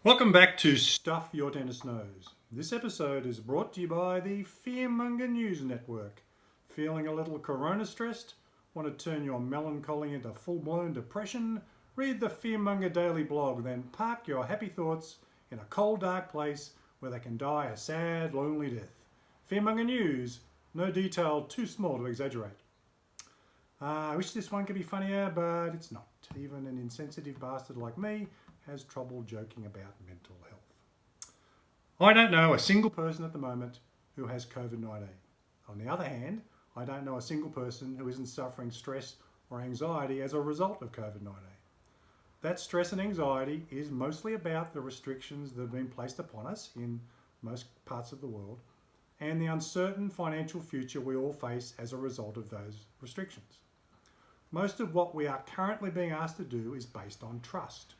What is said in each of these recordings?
Welcome back to Stuff Your Dentist Knows. This episode is brought to you by the Fearmonger News Network. Feeling a little corona stressed? Want to turn your melancholy into full-blown depression? Read the Fearmonger Daily blog, then park your happy thoughts in a cold, dark place where they can die a sad, lonely death. Fearmonger News, no detail too small to exaggerate. I wish this one could be funnier, but it's not. Even an insensitive bastard like me has trouble joking about mental health. I don't know a single person at the moment who has COVID-19. On the other hand, I don't know a single person who isn't suffering stress or anxiety as a result of COVID-19. That stress and anxiety is mostly about the restrictions that have been placed upon us in most parts of the world and the uncertain financial future we all face as a result of those restrictions. Most of what we are currently being asked to do is based on trust.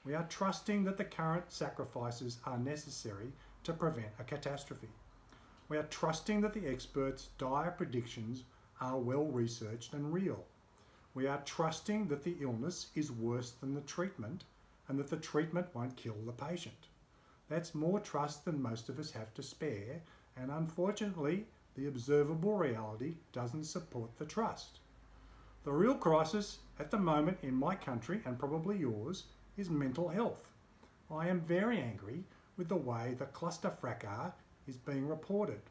We are trusting that the current sacrifices are necessary to prevent a catastrophe. We are trusting that the experts' dire predictions are well researched and real. We are trusting that the illness is worse than the treatment and that the treatment won't kill the patient. That's more trust than most of us have to spare, and unfortunately, the observable reality doesn't support the trust. The real crisis at the moment in my country, and probably yours, is mental health. I am very angry with the way the cluster fracas is being reported.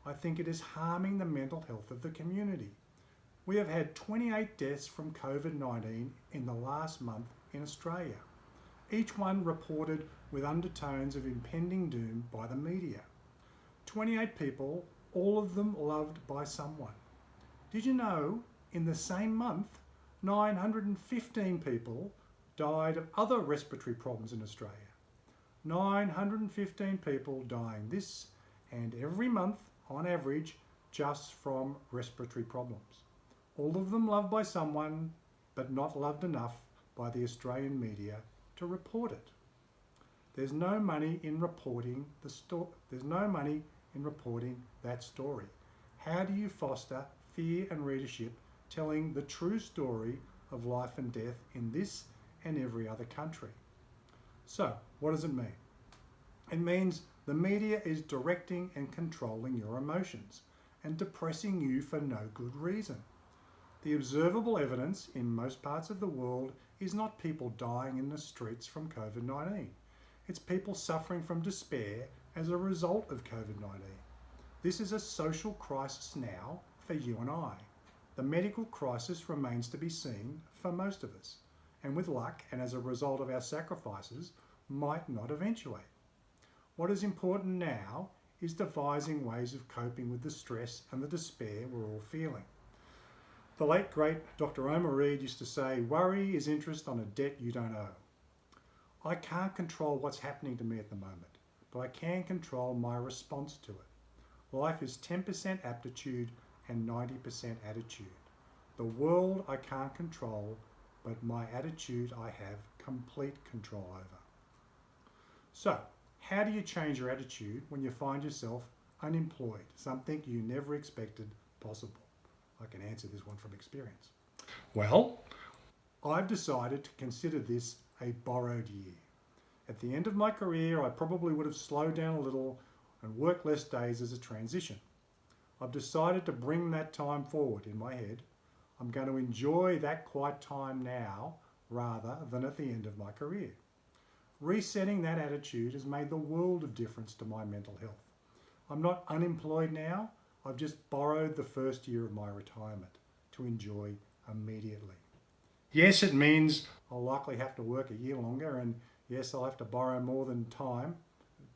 I think it is harming the mental health of the community. We have had 28 deaths from COVID-19 in the last month in Australia, each one reported with undertones of impending doom by the media. 28 people, all of them loved by someone. Did you know in the same month, 915 people died of other respiratory problems in Australia? 915 people dying this and every month on average just from respiratory problems. All of them loved by someone, but not loved enough by the Australian media to report it. There's no money in reporting There's no money in reporting that story. How do you foster fear and readership telling the true story of life and death in this and every other country? So, what does it mean? It means the media is directing and controlling your emotions and depressing you for no good reason. The observable evidence in most parts of the world is not people dying in the streets from COVID-19. It's people suffering from despair as a result of COVID-19. This is a social crisis now for you and I. The medical crisis remains to be seen for most of us, and with luck and as a result of our sacrifices, might not eventuate. What is important now is devising ways of coping with the stress and the despair we're all feeling. The late great Dr. Omar Reed used to say, "Worry is interest on a debt you don't owe." I can't control what's happening to me at the moment, but I can control my response to it. Life is 10% aptitude and 90% attitude. The world I can't control, but my attitude I have complete control over. So, how do you change your attitude when you find yourself unemployed, something you never expected possible? I can answer this one from experience. Well, I've decided to consider this a borrowed year. At the end of my career, I probably would have slowed down a little and worked less days as a transition. I've decided to bring that time forward in my head. I'm going to enjoy that quiet time now rather than at the end of my career. Resetting that attitude has made the world of difference to my mental health. I'm not unemployed now. I've just borrowed the first year of my retirement to enjoy immediately. Yes, it means I'll likely have to work a year longer, and yes, I'll have to borrow more than time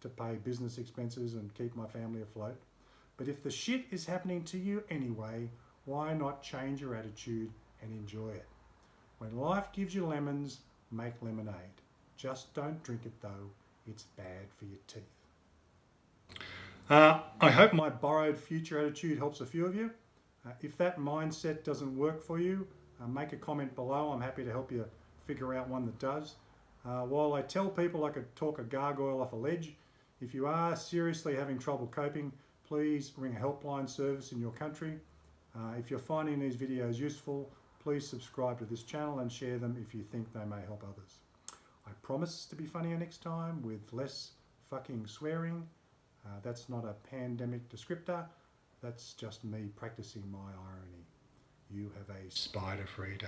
to pay business expenses and keep my family afloat. But if the shit is happening to you anyway, why not change your attitude and enjoy it? When life gives you lemons, make lemonade. Just don't drink it though, it's bad for your teeth. I hope my borrowed future attitude helps a few of you. If that mindset doesn't work for you, make a comment below. I'm happy to help you figure out one that does. While I tell people I could talk a gargoyle off a ledge, if you are seriously having trouble coping, please ring a helpline service in your country. If you're finding these videos useful, please subscribe to this channel and share them if you think they may help others. I promise to be funnier next time with less fucking swearing. That's not a pandemic descriptor. That's just me practicing my irony. You have a spider-free day.